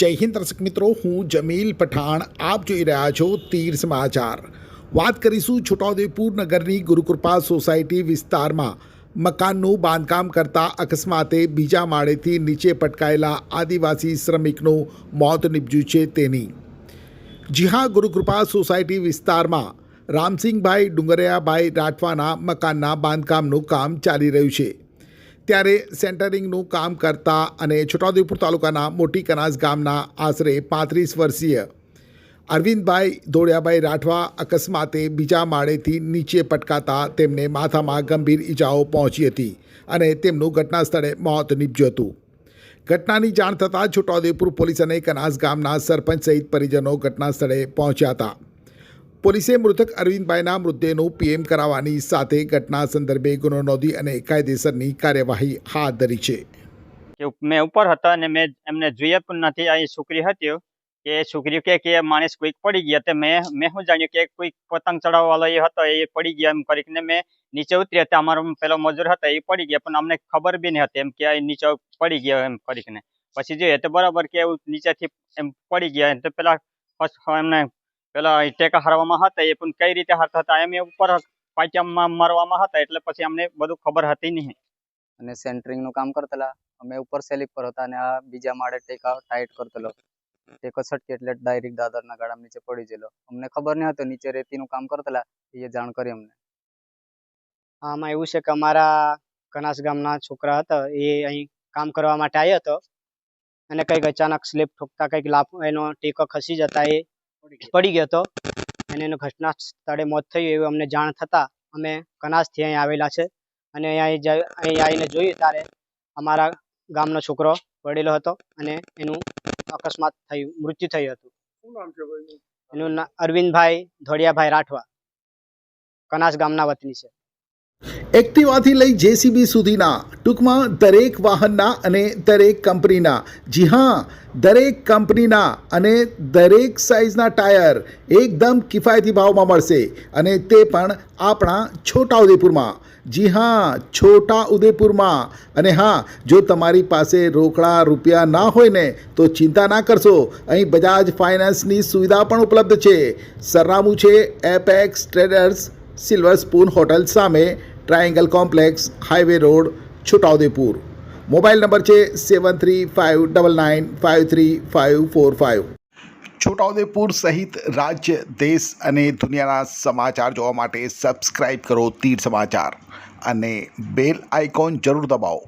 જય હિન્દ દર્શક મિત્રો, હું જમીલ પઠાણ. આપ જોઈ રહ્યા છો તીર સમાચાર. વાત કરીશું છોટાઉદેપુર નગરની ગુરુકૃપા સોસાયટી વિસ્તારમાં મકાનનું બાંધકામ કરતા અકસ્માતે બીજા માળેથી નીચે પટકાયેલા આદિવાસી શ્રમિકનું મોત નીપજ્યું છે તેની. જી હા, ગુરુકૃપા સોસાયટી વિસ્તારમાં રામસિંહભાઈ ડુંગરિયાભાઈ રાઠવાના મકાનના બાંધકામનું કામ ચાલી રહ્યું છે. ત્યારે સેન્ટરિંગનું કામ કરતા અને છોટાઉદેપુર તાલુકાના મોટી કનાસ ગામના આશરે 35 વર્ષીય અરવિંદભાઈ ધોળિયાભાઈ રાઠવા અકસ્માતે બીજા માળેથી નીચે પટકાતા તેમને માથામાં ગંભીર ઈજાઓ પહોંચી હતી અને તેમનું ઘટના સ્થળે મોત નીપજ્યું હતું. ઘટનાની જાણ થતાં છોટાઉદેપુર પોલીસ અને કનાસ ગામના સરપંચ સહિત પરિજનો ઘટના સ્થળે પહોંચ્યા હતા. પોલીસે મૃતક અરવિંદભાઈના મૃતદેહનું પીએમ કરાવવાની સાથે ઘટના સંદર્ભે ગુનો નોંધી અને કાયદેસરની કાર્યવાહી હાથ ધરી છે. મેં ઉપર હતા અને મેં એમને જોઈએ પણ નથી. અહીં છોકરી હતી કે છોકરી કે માણસ કોઈક પડી ગયા. તે મેં શું જાણ્યું કે કોઈક પતંગ ચડાવવા વાળો એ હતો, એ પડી ગયા એમ કરીને મેં નીચે ઉતરી હતા. અમારો પેલો મજૂર હતા એ પડી ગયા, પણ અમને ખબર બી નહીં હતી એમ કે નીચે પડી ગયા એમ કરીને. પછી જોઈએ તો બરાબર કે એવું નીચેથી એમ પડી ગયા. તો પેલા એમને પેલા ટેકા હારવામાં હતા, એ પણ કઈ રીતે હારતા હતા એમ ઉપર પાટિયામાં મારવામાં હતા, એટલે પછી અમને બધું ખબર હતી નહીં. અને સેન્ટરિંગનું કામ કરતેલા. અમે ઉપર સેલિંગ પર હતા અને આ બીજા માળે ટેકા ટાઈટ કરતેલો. ટેકો છટકી એટલે ડાયરેક્ટ દાદરના ગાડા નીચે પડી ગયેલો. અમને ખબર નહીં હતું નીચે રેતીનું કામ કરતેલા, એ જાણ કરી અમને. આમાં એવું છે કે અમારા કનાસ ગામના છોકરા હતા, એ અહીં કામ કરવા માટે આવ્યો હતો અને કંઈક અચાનક સ્લેબ ઠોકતા કંઈક એનો ટેકો ખસી જતા એ પડી ગયો હતો અને એનું ઘટના સ્થળે મોત થયું એવું અમને જાણ થતાં અમે કનાસથી અહીં આવેલા છે અને અહીં આવીને જોયું ત્યારે અમારા ગામનો છોકરો પડેલો હતો અને એનું અકસ્માત થયું, મૃત્યુ થયું હતું. એનું નામ અરવિંદભાઈ ધોળિયાભાઈ રાઠવા, કનાસ ગામના વતની છે. એક્ટિવાથી લઈ જેસીબી સુધીના, ટૂંકમાં દરેક વાહનના અને દરેક કંપનીના, જી હા, દરેક કંપનીના અને દરેક સાઇઝના ટાયર એકદમ કિફાયતી ભાવમાં મળશે અને તે પણ આપણા છોટાઉદેપુરમાં. જી હા, છોટાઉદેપુરમાં. અને હા, જો તમારી પાસે રોકડા રૂપિયા ના હોય ને તો ચિંતા ના કરશો, અહીં બજાજ ફાઇનાન્સની સુવિધા પણ ઉપલબ્ધ છે. સરનામું છે Apex Traders, Silver Spoon hotel સામે, Triangle Complex, highway road, Chhota Udaipur. Mobile number છે 7359953545. છોટાઉદેપુર સહિત રાજ્ય, દેશ અને દુનિયાના સમાચાર જોવા માટે સબસ્ક્રાઈબ કરો તીર સમાચાર અને બેલ આઇકોન જરૂર દબાવો.